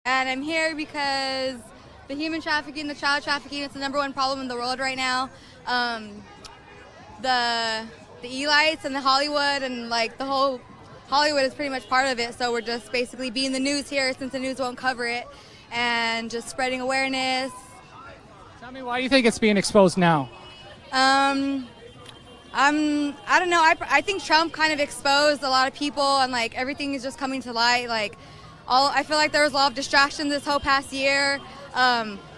And I'm here because the human trafficking, the child trafficking, it's the #1 problem in the world right now. The elites and the Hollywood and like the whole Hollywood is pretty much part of it. So we're just basically being the news here since the news won't cover it and just spreading awareness. Tell me, why do you think it's being exposed now? I don't know. I think Trump kind of exposed a lot of people and like everything is just coming to light. Like I feel like there was a lot of distraction this whole past year,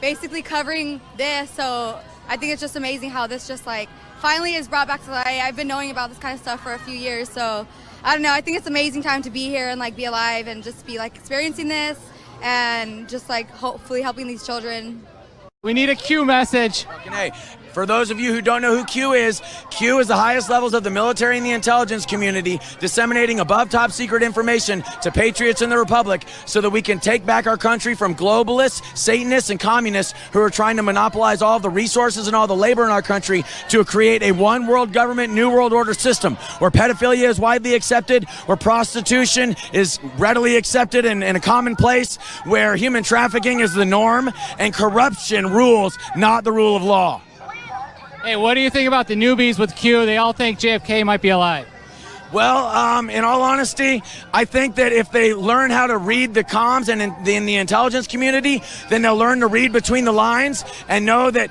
basically covering this. So I think it's just amazing how this just like finally is brought back to light. I've been knowing about this kind of stuff for a few years. So I don't know. I think it's an amazing time to be here and like be alive and just be like experiencing this and just like hopefully helping these children. We need a Q message. Hey, for those of you who don't know who Q is the highest levels of the military and the intelligence community disseminating above top secret information to patriots in the Republic so that we can take back our country from globalists, Satanists, and communists who are trying to monopolize all of the resources and all the labor in our country to create a one world government, new world order system where pedophilia is widely accepted, where prostitution is readily accepted and a commonplace, where human trafficking is the norm, and corruption rules, not the rule of law. Hey, what do you think about the newbies with Q? They all think JFK might be alive. Well, in all honesty, I think that if they learn how to read the comms and in the intelligence community, then they'll learn to read between the lines and know that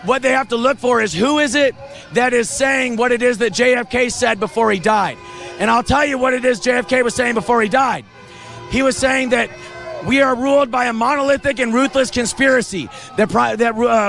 what they have to look for is who is it that is saying what it is that JFK said before he died. And I'll tell you what it is JFK was saying before he died. He was saying that we are ruled by a monolithic and ruthless conspiracy that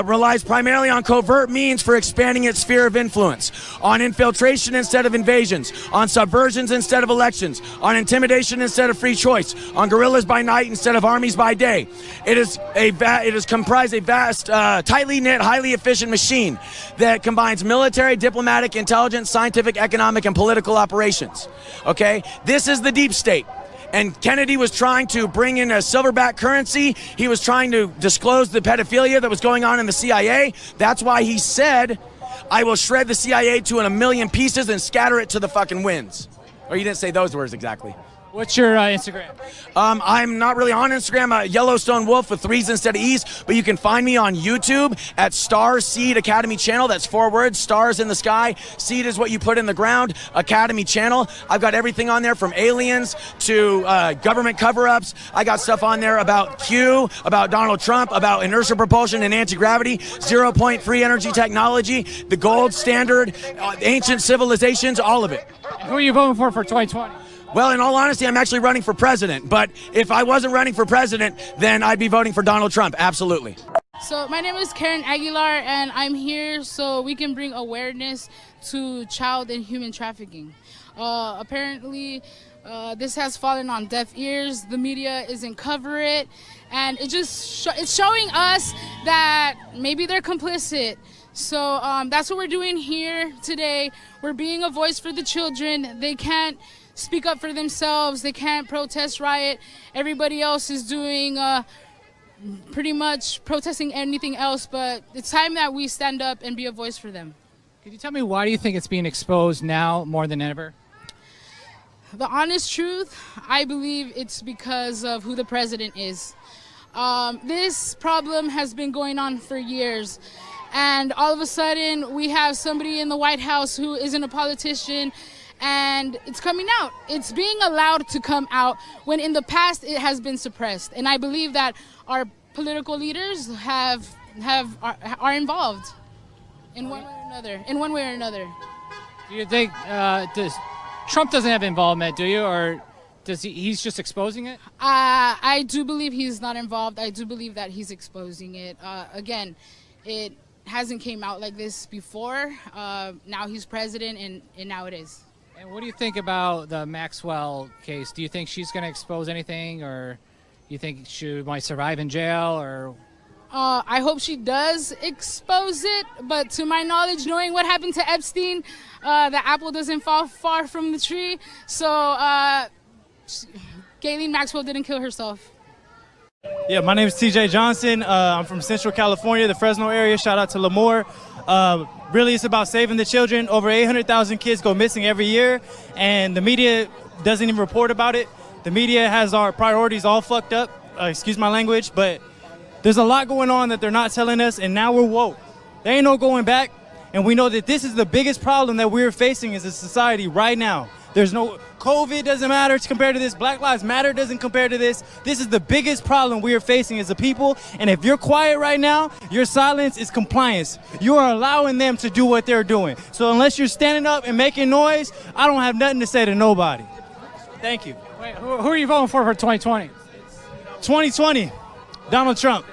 relies primarily on covert means for expanding its sphere of influence, on infiltration instead of invasions, on subversions instead of elections, on intimidation instead of free choice, on guerrillas by night instead of armies by day. It is comprised a vast, tightly knit, highly efficient machine that combines military, diplomatic, intelligence, scientific, economic, and political operations. Okay, this is the deep state. And Kennedy was trying to bring in a silverback currency. He was trying to disclose the pedophilia that was going on in the CIA. That's why he said, I will shred the CIA to a million pieces and scatter it to the fucking winds. Or you didn't say those words exactly. What's your Instagram? I'm not really on Instagram. Yellowstone Wolf with 3s instead of E's, but you can find me on YouTube at Star Seed Academy Channel. That's 4 words, stars in the sky. Seed is what you put in the ground. Academy Channel. I've got everything on there from aliens to government cover-ups. I got stuff on there about Q, about Donald Trump, about inertial propulsion and anti-gravity, 0-point free energy technology, the gold standard, ancient civilizations, all of it. Who are you voting for 2020? Well, in all honesty, I'm actually running for president. But if I wasn't running for president, then I'd be voting for Donald Trump. Absolutely. So my name is Karen Aguilar, and I'm here so we can bring awareness to child and human trafficking. Apparently, this has fallen on deaf ears. The media isn't cover it, and it's showing us that maybe they're complicit. So that's what we're doing here today. We're being a voice for the children. They can't speak up for themselves. They can't protest, riot. Everybody else is doing pretty much protesting anything else, but it's time that we stand up and be a voice for them. Could you tell me, why do you think it's being exposed now more than ever? The honest truth, I believe it's because of who the president is. This problem has been going on for years, and all of a sudden we have somebody in the White House who isn't a politician, and it's coming out. It's being allowed to come out when in the past it has been suppressed. And I believe that our political leaders are involved in one way or another. Do you think Trump doesn't have involvement, do you? Or does he's just exposing it? I do believe he's not involved. I do believe that he's exposing it. Again, it hasn't came out like this before. Now he's president, and now it is. And what do you think about the Maxwell case? Do you think she's going to expose anything, or do you think she might survive in jail? Or I hope she does expose it, but to my knowledge, knowing what happened to Epstein, the apple doesn't fall far from the tree. So Ghislaine Maxwell didn't kill herself. Yeah, my name is TJ Johnson. I'm from Central California, the Fresno area. Shout out to Lemoore. Really, it's about saving the children. Over 800,000 kids go missing every year, and the media doesn't even report about it. The media has our priorities all fucked up. excuse my language, but there's a lot going on that they're not telling us, and now we're woke. There ain't no going back, and we know that this is the biggest problem that we're facing as a society right now. There's no, COVID doesn't matter compared to this. Black Lives Matter doesn't compare to this. This is the biggest problem we are facing as a people, and if you're quiet right now, your silence is compliance. You are allowing them to do what they're doing. So unless you're standing up and making noise, I don't have nothing to say to nobody. Thank you. Wait, who are you voting for 2020? 2020, Donald Trump.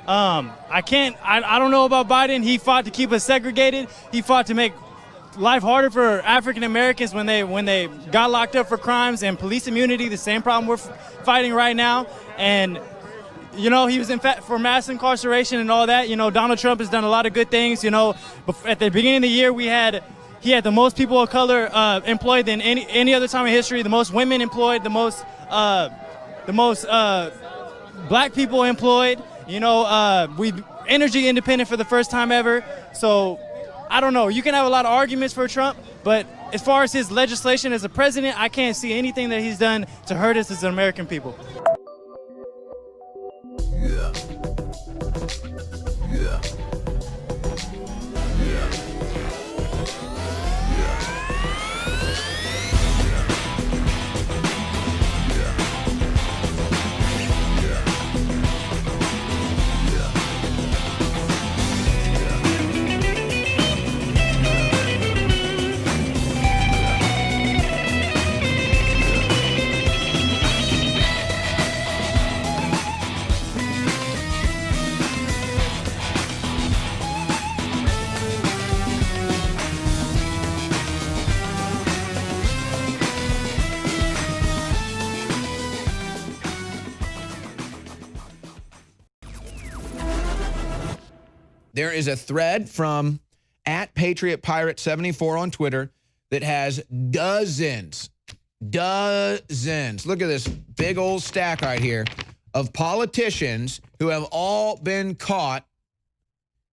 I don't know about Biden. He fought to keep us segregated. He fought to make life harder for African Americans when they got locked up for crimes and police immunity, the same problem we're fighting right now. And you know, he was for mass incarceration and all that. You know, Donald Trump has done a lot of good things. You know, at the beginning of the year, he had the most people of color employed than any other time in history, the most women employed, the most black people employed. You know, we energy independent for the first time ever. So I don't know. You can have a lot of arguments for Trump, but as far as his legislation as a president, I can't see anything that he's done to hurt us as an American people. There is a thread from @PatriotPirate74 on Twitter that has dozens, look at this big old stack right here of politicians who have all been caught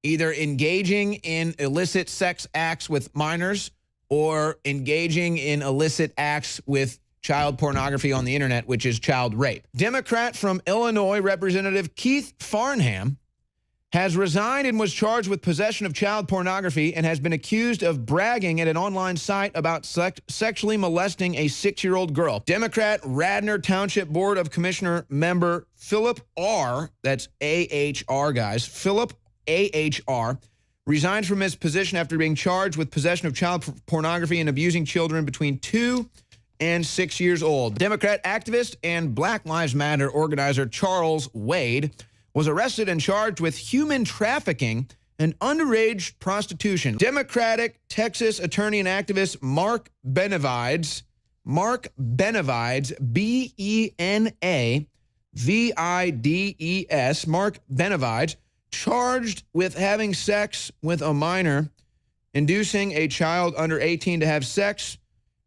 either engaging in illicit sex acts with minors or engaging in illicit acts with child pornography on the internet, which is child rape. Democrat from Illinois, Representative Keith Farnham, has resigned and was charged with possession of child pornography and has been accused of bragging at an online site about sexually molesting a 6-year-old girl. Democrat Radnor Township Board of Commissioner member Philip R., that's AHR, guys, Philip AHR, resigned from his position after being charged with possession of child pornography and abusing children between 2 and 6 years old. Democrat activist and Black Lives Matter organizer Charles Wade was arrested and charged with human trafficking and underage prostitution. Democratic Texas attorney and activist Mark Benavides, B-E-N-A-V-I-D-E-S, Mark Benavides, charged with having sex with a minor, inducing a child under 18 to have sex,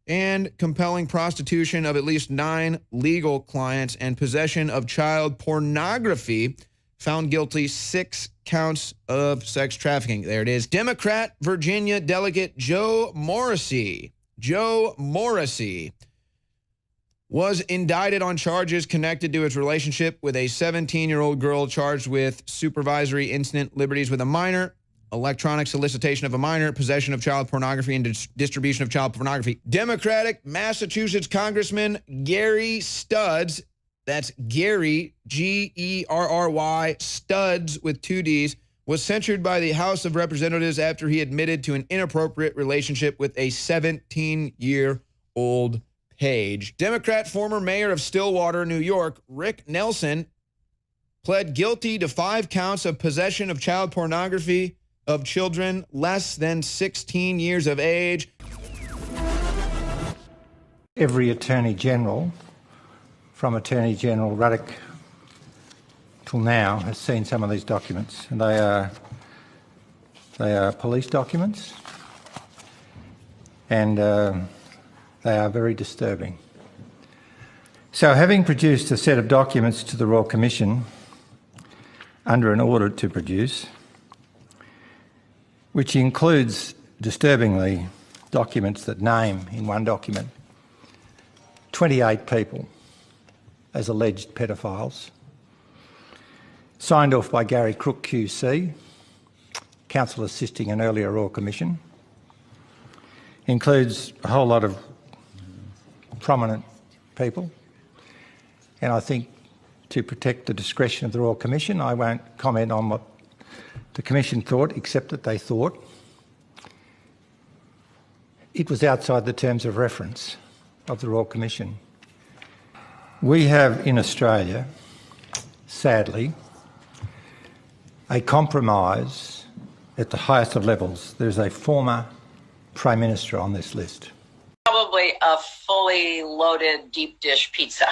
and compelling prostitution of at least 9 legal clients and possession of child pornography, found guilty 6 counts of sex trafficking. There it is. Democrat Virginia Delegate Joe Morrissey was indicted on charges connected to his relationship with a 17-year-old girl, charged with supervisory incident liberties with a minor, electronic solicitation of a minor, possession of child pornography, and distribution of child pornography. Democratic Massachusetts Congressman Gary Studs, that's Gary, G-E-R-R-Y, Studs with 2 Ds, was censured by the House of Representatives after he admitted to an inappropriate relationship with a 17-year-old page. Democrat former mayor of Stillwater, New York, Rick Nelson, pled guilty to 5 counts of possession of child pornography of children less than 16 years of age. Every Attorney General, from Attorney General Ruddock till now, has seen some of these documents, and they are police documents, and they are very disturbing. So, having produced a set of documents to the Royal Commission under an order to produce, which includes, disturbingly, documents that name in one document 28 people as alleged pedophiles. Signed off by Gary Crook QC, counsel assisting an earlier Royal Commission. Includes a whole lot of prominent people, and I think to protect the discretion of the Royal Commission, I won't comment on what the Commission thought, except that they thought it was outside the terms of reference of the Royal Commission. We have in Australia, sadly, a compromise at the highest of levels. There's a former Prime Minister on this list. Probably a fully loaded deep dish pizza.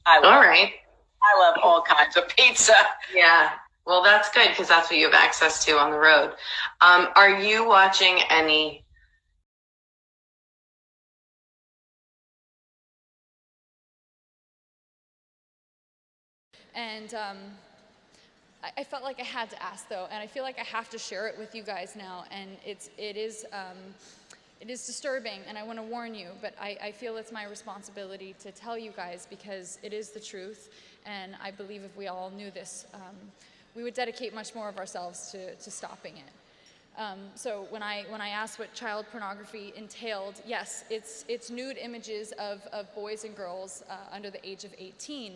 All right. I love all kinds of pizza. Yeah. Well, that's good because that's what you have access to on the road. Are you watching any? And I felt like I had to ask, though, and I feel like I have to share it with you guys now. And it is disturbing, and I want to warn you, but I feel it's my responsibility to tell you guys because it is the truth. And I believe if we all knew this, we would dedicate much more of ourselves to stopping it. So when I asked what child pornography entailed, yes, it's nude images of boys and girls under the age of 18.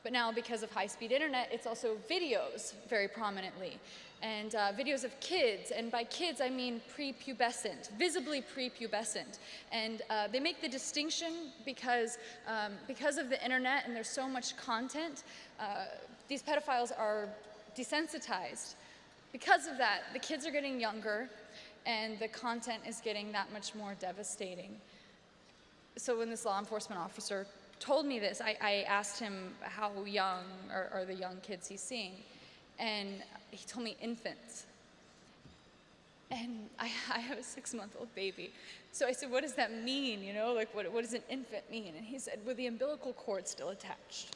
But now, because of high-speed internet, it's also videos very prominently. And videos of kids, and by kids I mean prepubescent, visibly prepubescent. And they make the distinction because of the internet and there's so much content, these pedophiles are desensitized. Because of that, the kids are getting younger and the content is getting that much more devastating. So when this law enforcement officer told me this, I asked him how young are the young kids he's seeing. And he told me infants. And I have a 6-month-old baby. So I said, what does that mean? You know, like what does an infant mean? And he said, with the umbilical cord still attached.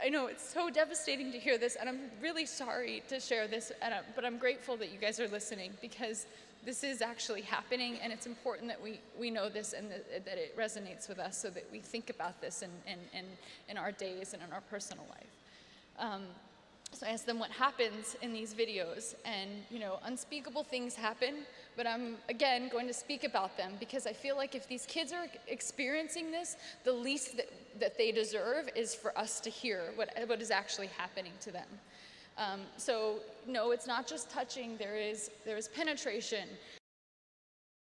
I know it's so devastating to hear this, and I'm really sorry to share this, but I'm grateful that you guys are listening because this is actually happening, and it's important that we know this and that it resonates with us so that we think about this in our days and in our personal life. So I asked them what happens in these videos, and you know, unspeakable things happen, but I'm again going to speak about them because I feel like if these kids are experiencing this, the least that they deserve is for us to hear what is actually happening to them. So no, it's not just touching, there is penetration,